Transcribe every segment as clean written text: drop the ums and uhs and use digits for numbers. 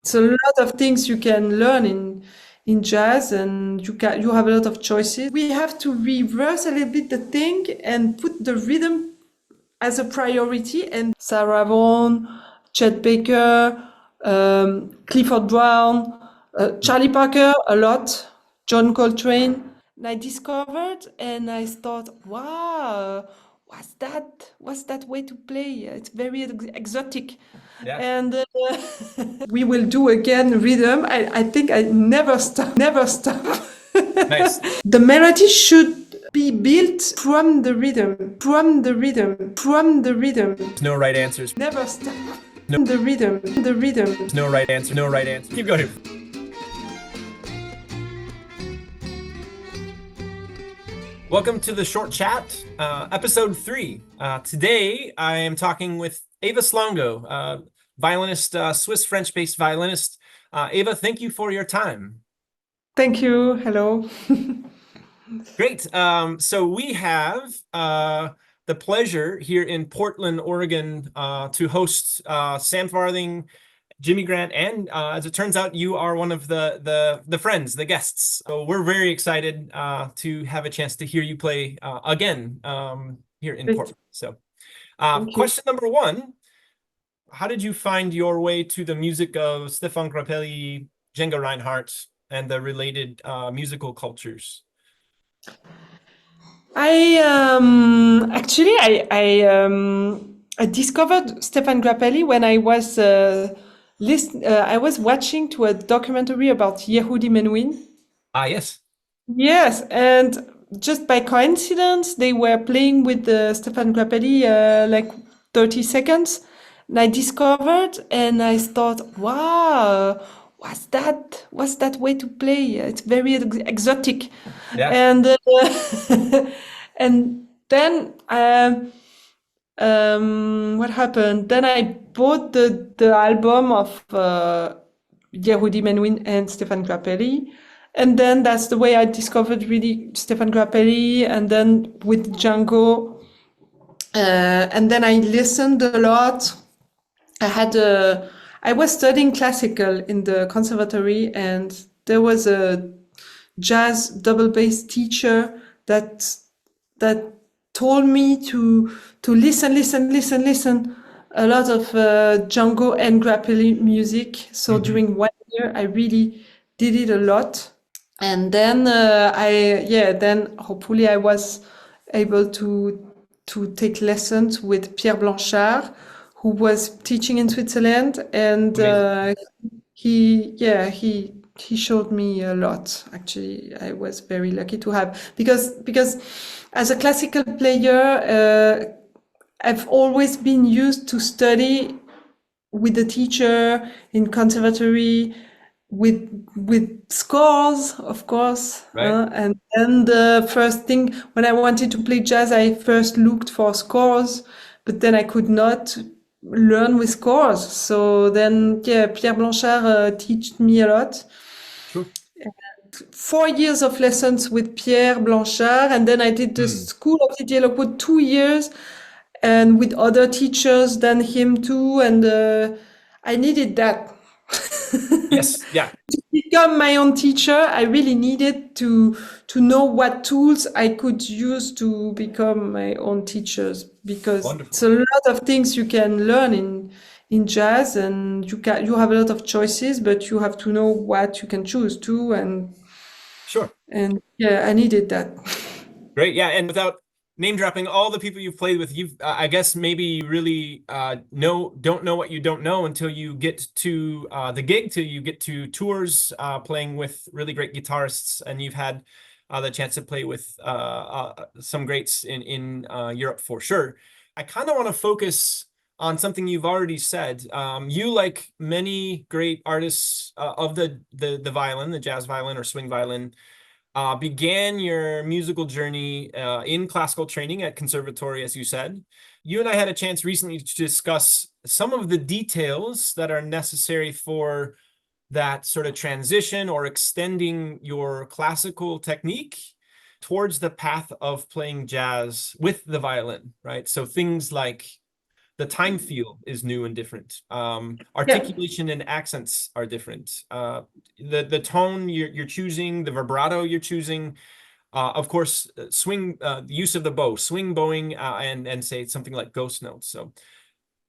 It's a lot of things you can learn in jazz, and you have a lot of choices. We have to reverse a little bit the thing and put the rhythm as a priority. And Sarah Vaughan, Chet Baker, Clifford Brown, Charlie Parker a lot, John Coltrane. And I discovered, and I thought, wow, what's that way to play? It's very exotic. Yeah. And we will do again rhythm. I think I never stop, never stop. Nice. The melody should be built from the rhythm, from the rhythm, from the rhythm. No right answers. Never stop. The rhythm, the rhythm. No right answer. No right answer. Keep going. Welcome to the short chat, episode 3. Today I am talking with Eva Slongo, violinist, Swiss-French-based violinist. Eva, thank you for your time. Thank you. Hello. Great. So we have the pleasure here in Portland, Oregon, to host Sam Farthing, Jimmy Grant, and as it turns out, you are one of the friends, the guests. So we're very excited to have a chance to hear you play again here in Portland. So question number 1, how did you find your way to the music of Stéphane Grappelli, Django Reinhardt, and the related musical cultures? I discovered Stéphane Grappelli when I was watching to a documentary about Yehudi Menuhin. Ah, yes. Yes, and just by coincidence, they were playing with Stéphane Grappelli like 30 seconds, and I discovered, and I thought, wow, what's that way to play? It's very exotic. Yeah. And and then what happened? Then I bought the album of Yehudi Menuhin and Stéphane Grappelli. And then that's the way I discovered really Stéphane Grappelli, and then with Django. And then I listened a lot. I was studying classical in the conservatory, and there was a jazz double bass teacher that told me to listen a lot of Django and Grappelli music. So during 1 year, I really did it a lot. And then then hopefully I was able to take lessons with Pierre Blanchard, who was teaching in Switzerland, and he showed me a lot. Actually, I was very lucky to have, because as a classical player, I've always been used to study with the teacher in conservatory, with scores, of course. Right. And then the first thing, when I wanted to play jazz, I first looked for scores, but then I could not learn with scores. So then, Pierre Blanchard taught me a lot. Sure. 4 years of lessons with Pierre Blanchard, and then I did the School of Didier Lockwood 2 years, and with other teachers than him too, and I needed that. Yes, yeah. To become my own teacher, I really needed to know what tools I could use to become my own teachers, because Wonderful. it's a lot of things you can learn in jazz, and you have a lot of choices, but you have to know what you can choose to, and Sure. And I needed that. Great. Yeah. And without name dropping all the people you've played with, you've, I guess maybe you really don't know what you don't know until you get to the gig, till you get to tours playing with really great guitarists, and you've had the chance to play with some greats in Europe for sure. I kind of want to focus on something you've already said. You, like many great artists of the violin, the jazz violin or swing violin, began your musical journey in classical training at conservatory, as you said. You and I had a chance recently to discuss some of the details that are necessary for that sort of transition or extending your classical technique towards the path of playing jazz with the violin, right? So things like the time feel is new and different. Articulation and accents are different. The tone you're choosing, the vibrato you're choosing, of course, swing, the use of the bow, swing bowing, and say something like ghost notes. So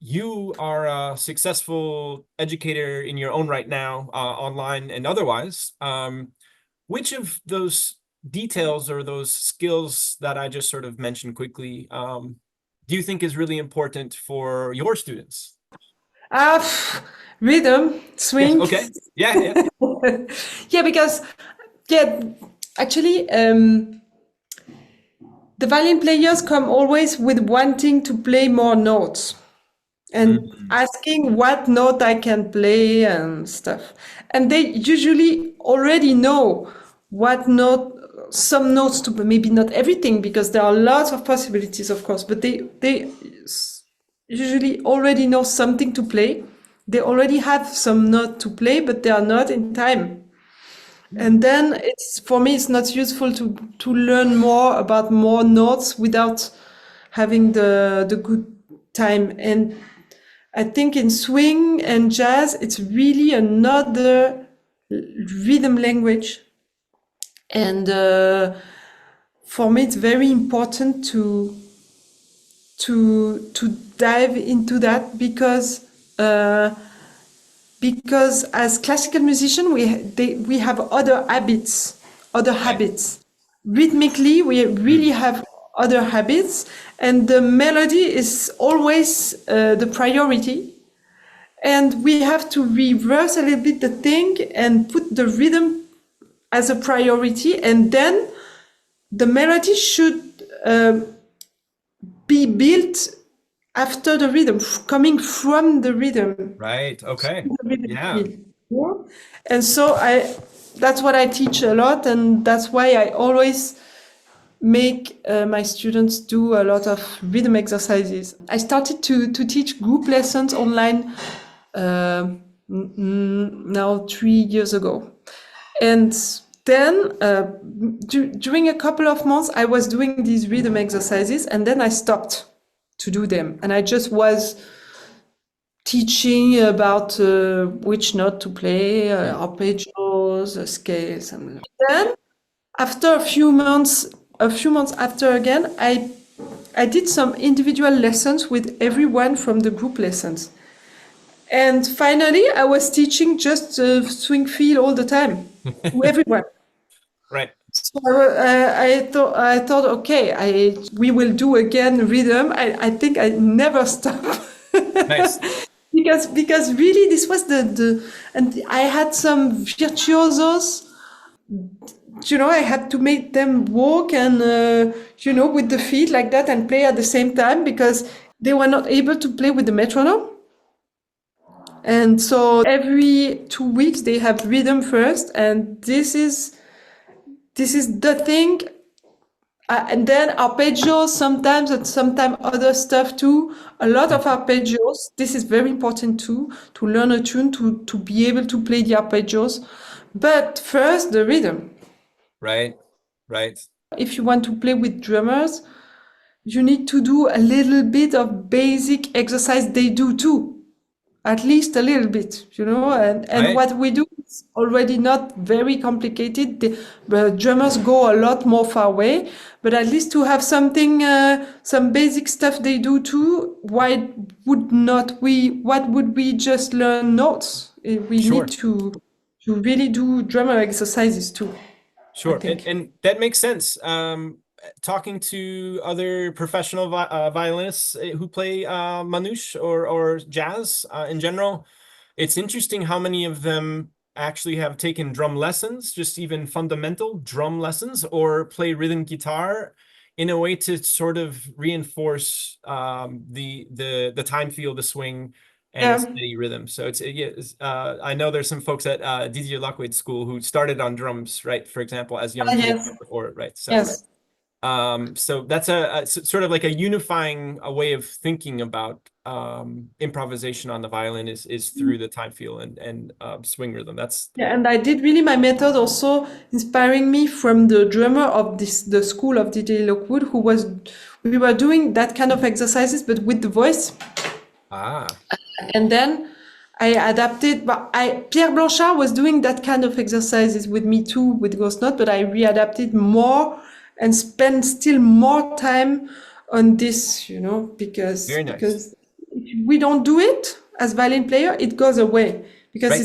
you are a successful educator in your own right now, online and otherwise. Which of those details or those skills that I just sort of mentioned quickly, do you think is really important for your students? Rhythm, swing. Yes, okay. Yeah. Yeah, because actually, the violin players come always with wanting to play more notes and asking what note I can play and stuff. And they usually already know what note, some notes to, maybe not everything, because there are lots of possibilities, of course, but they usually already know something to play. They already have some note to play, but they are not in time. And then for me, it's not useful to learn more about more notes without having the good time. And I think in swing and jazz, it's really another rhythm language. And for me, it's very important to dive into that because as classical musicians, we have other habits. Rhythmically, we really have other habits, and the melody is always the priority. And we have to reverse a little bit the thing and put the rhythm as a priority, and then the melody should be built after the rhythm, coming from the rhythm. Right. Okay. Yeah. And so that's what I teach a lot, and that's why I always make my students do a lot of rhythm exercises. I started to teach group lessons online now 3 years ago. And then during a couple of months, I was doing these rhythm exercises, and then I stopped to do them. And I just was teaching about which note to play, arpeggios, scales. And then after a few months after again, I did some individual lessons with everyone from the group lessons. And finally, I was teaching just swing feel all the time to everyone. Right. So I thought, okay, we will do again rhythm. I think I never stop. Nice. because really this was and I had some virtuosos. I had to make them walk and with the feet like that and play at the same time because they were not able to play with the metronome. And so every 2 weeks they have rhythm first, and this is the thing. And then arpeggios sometimes, and sometimes other stuff too. A lot of arpeggios. This is very important too, to learn a tune, to be able to play the arpeggios. But first, the rhythm. Right. If you want to play with drummers, you need to do a little bit of basic exercise they do too. At least a little bit, and Right. What we do is already not very complicated. The drummers go a lot more far away, but at least to have something, some basic stuff they do too. Why would not we? What would we just learn notes? We Sure. need to really do drummer exercises too. Sure. And that makes sense. Talking to other professional violinists who play manouche or jazz in general, it's interesting how many of them actually have taken drum lessons, just even fundamental drum lessons, or play rhythm guitar in a way to sort of reinforce the time feel, the swing, and steady rhythm. So I know there's some folks at Lockwood School who started on drums, right? For example, as young kids before, right? So. Yes. So that's a sort of like a unifying way of thinking about improvisation on the violin is through the time feel and swing rhythm. And I did really my method also inspiring me from the drummer of the school of DJ Lockwood, we were doing that kind of exercises, but with the voice. Ah, And then I adapted, but Pierre Blanchard was doing that kind of exercises with me too, with Ghost Note, but I readapted more and spent still more time on this, very nice. because if we don't do it as violin player, it goes away because Right.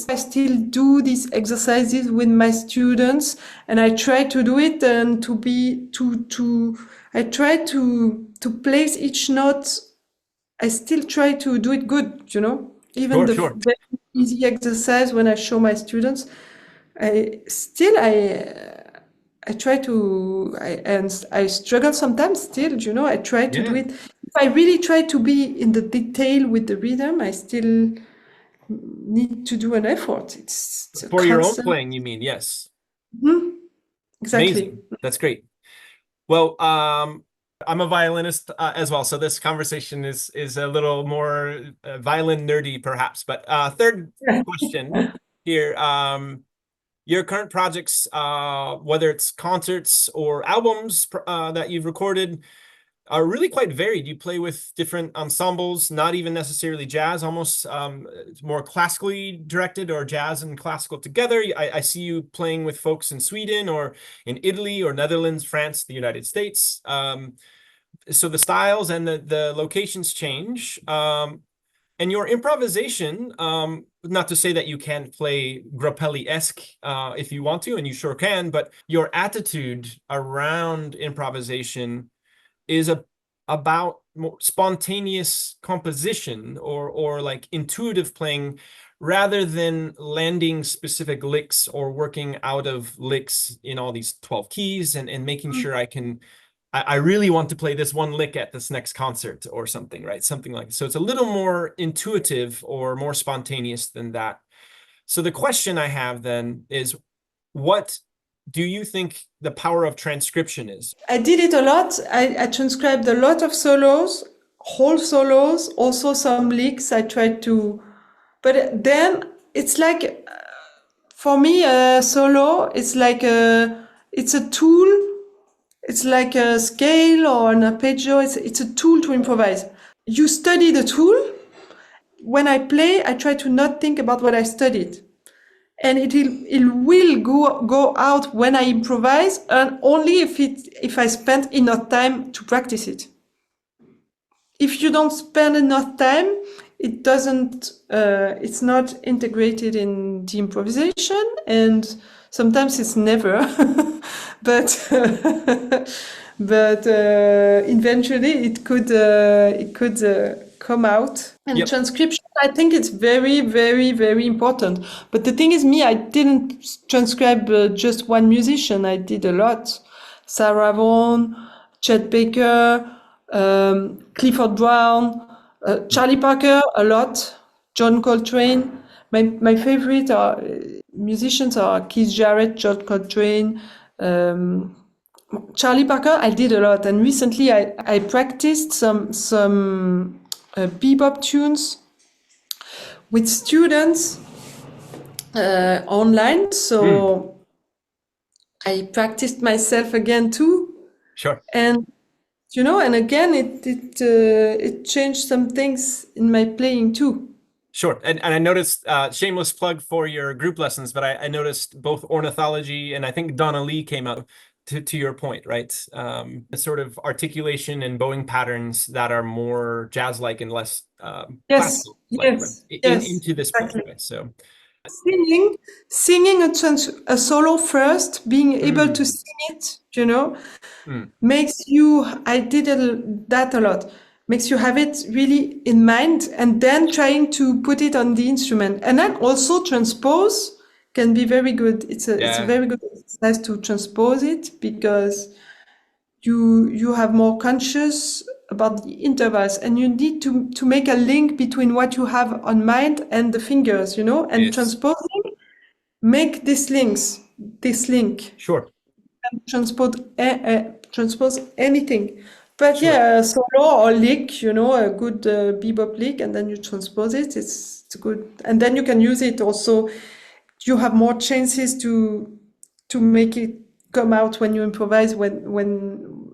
I still do these exercises with my students, and I try to do it and I try to place each note. I still try to do it good, even Sure, the sure. very easy exercise when I show my students. I try to, and I struggle sometimes still, I try to do Yeah. it. If I really try to be in the detail with the rhythm, I still need to do an effort. It's a For your own constant. playing, you mean? Yes. Mhm, exactly. Amazing. That's great. Well, I'm a violinist as well, so this conversation is a little more violin nerdy, perhaps. But third question here: your current projects, whether it's concerts or albums that you've recorded, are really quite varied. You play with different ensembles, not even necessarily jazz, almost more classically directed, or jazz and classical together. I see you playing with folks in Sweden or in Italy or Netherlands, France, the United States. So the styles and the locations change. And your improvisation, not to say that you can't play Grappelli-esque if you want to, and you sure can, but your attitude around improvisation is about more spontaneous composition, or like intuitive playing, rather than landing specific licks or working out of licks in all these 12 keys and making sure I really want to play this one lick at this next concert or something, right? Something like so. It's a little more intuitive or more spontaneous than that. So the question I have then is, what do you think the power of transcription is? I did it a lot. I transcribed a lot of solos, whole solos, also some licks. I tried to, but then it's like, for me, a solo, it's a tool. It's like a scale or an arpeggio. It's a tool to improvise. You study the tool. When I play, I try to not think about what I studied. And it will go out when I improvise, and only if I spend enough time to practice it. If you don't spend enough time, it doesn't. It's not integrated in the improvisation, and sometimes it's never. but but eventually it could come out. And Yep. transcription, I think it's very, very, very important. But the thing is, I didn't transcribe just one musician. I did a lot. Sarah Vaughan, Chet Baker, Clifford Brown, Charlie Parker, a lot. John Coltrane. My favorite musicians are Keith Jarrett, John Coltrane, Charlie Parker. I did a lot, and recently I practiced some bebop tunes with students online. So I practiced myself again too, Sure. and and again it changed some things in my playing too. Sure. And I noticed, shameless plug for your group lessons, but I noticed both ornithology and I think Donna Lee came out to your point, right? The sort of articulation and bowing patterns that are more jazz-like and less Yes, classical-like, right? yes, Into this point, exactly. right? So, Singing a solo first, being able to sing it, makes you, I did that a lot, makes you have it really in mind, and then trying to put it on the instrument. And then also transpose can be very good. It's a yeah, very good exercise to transpose it, because you have more conscious about the intervals, and you need to make a link between what you have on mind and the fingers, and yes, transposing make this link, sure, transpose transpose anything. But sure. yeah, a solo or lick, a good bebop lick, and then you transpose it. It's good, and then you can use it also. You have more chances to make it come out when you improvise, when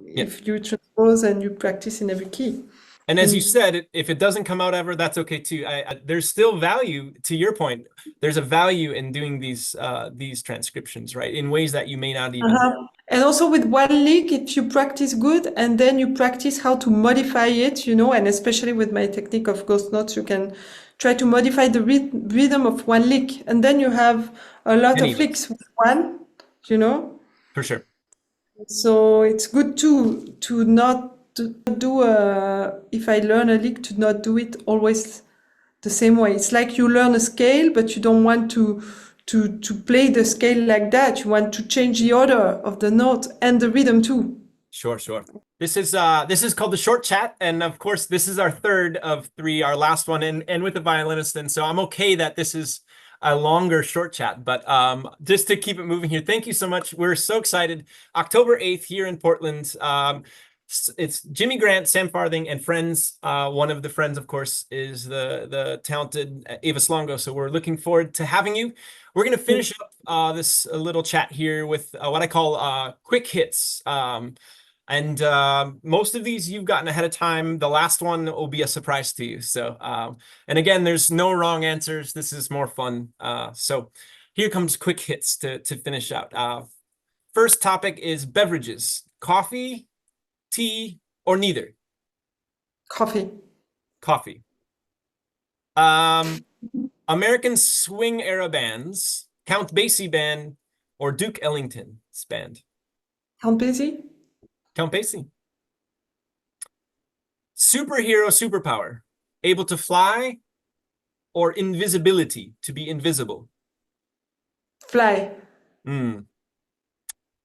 Yeah. if you transpose and you practice in every key. And as you said, if it doesn't come out ever, that's okay too. There's still value, to your point. There's a value in doing these transcriptions, right? In ways that you may not even. And also with one lick, if you practice good and then you practice how to modify it, you know, and especially with my technique of ghost notes, you can try to modify the rhythm of one lick, and then you have a lot of licks with one, you know. For sure. So it's good to not do if I learn a lick, to not do it always the same way. It's like you learn a scale, but you don't want to play the scale like that. You want to change the order of the note and the rhythm too. Sure. This is called the short chat, and of course this is our third of three, our last one, and with the violinist, and so I'm okay that this is a longer short chat, but just to keep it moving here, thank you so much. We're so excited. October 8th here in Portland. It's Jimmy Grant, Sam Farthing, and friends. One of the friends, of course, is the talented Eva Slongo. So we're looking forward to having you. We're going to finish up this little chat here with what I call quick hits. And most of these you've gotten ahead of time. The last one will be a surprise to you. So, and again, there's no wrong answers. This is more fun. So here comes quick hits to finish out. First topic is beverages: coffee, tea, or neither? Coffee. American swing era bands: Count Basie band or Duke Ellington's band? Count Basie. Count Basie. Superhero superpower: able to fly or invisibility, to be invisible? Fly.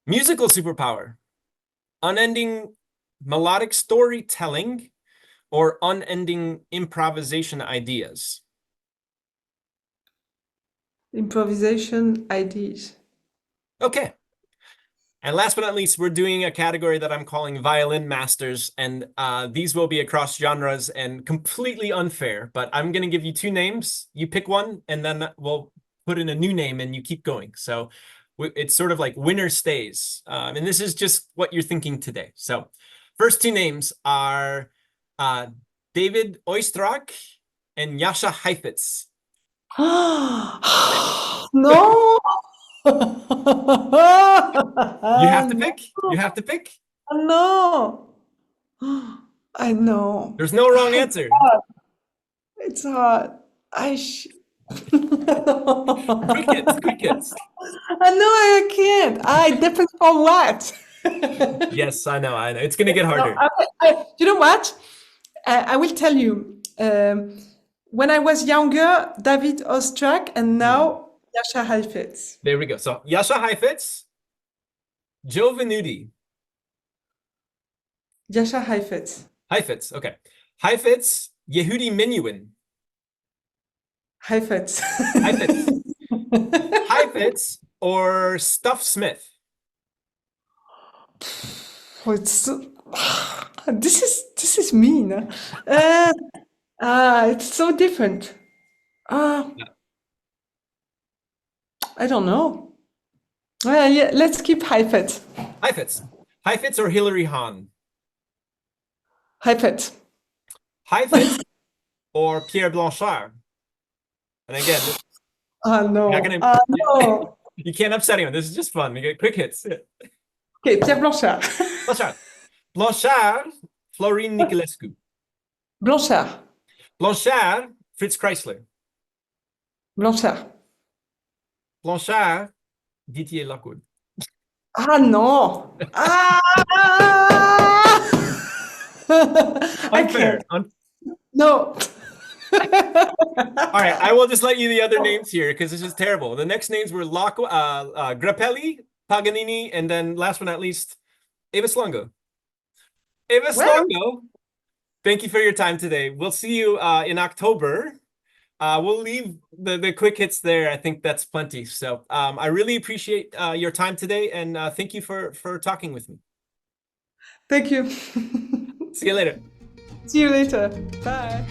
Musical superpower: unending melodic storytelling or unending improvisation ideas? Improvisation ideas. Okay. And last but not least, we're doing a category that I'm calling Violin Masters, and these will be across genres and completely unfair, but I'm going to give you two names. You pick one, and then we'll put in a new name, and you keep going. So it's sort of like winner stays. And this is just what you're thinking today. So first two names are David Oistrakh and Jascha Heifetz. No! You have to pick. You have to pick. No. I know. There's no wrong answer. It's hard. Quick hits. I know I can't. I depends on what. Yes, I know. It's gonna get harder. No, you know what? I will tell you. When I was younger, David Oistrakh, and now Jascha Heifetz. There we go. So Jascha Heifetz, Joe Venuti. Jascha Heifetz. Heifetz, okay. Heifetz, Yehudi Menuhin. Heifetz. Heifetz or Stuff Smith? Oh, this is mean. It's so different. I don't know. Yeah, let's keep Heifetz. Heifetz or Hilary Hahn? Heifetz. Heifetz or Pierre Blanchard? And again, no. No. You can't upset anyone. This is just fun. We get quick hits. Okay, Pierre Blanchard. Blanchard, Florine Niculescu. Blanchard. Fritz Kreisler. Blanchard, Didier Lockwood. No. Unfair. No. All right, I will just let you the other names here because this is terrible. The next names were Grappelli, Paganini, and then last but not least, Eva Slongo. Eva Slongo, thank you for your time today. We'll see you in October. We'll leave the quick hits there. I think that's plenty. So I really appreciate your time today, and thank you for talking with me. Thank you. See you later. See you later. Bye.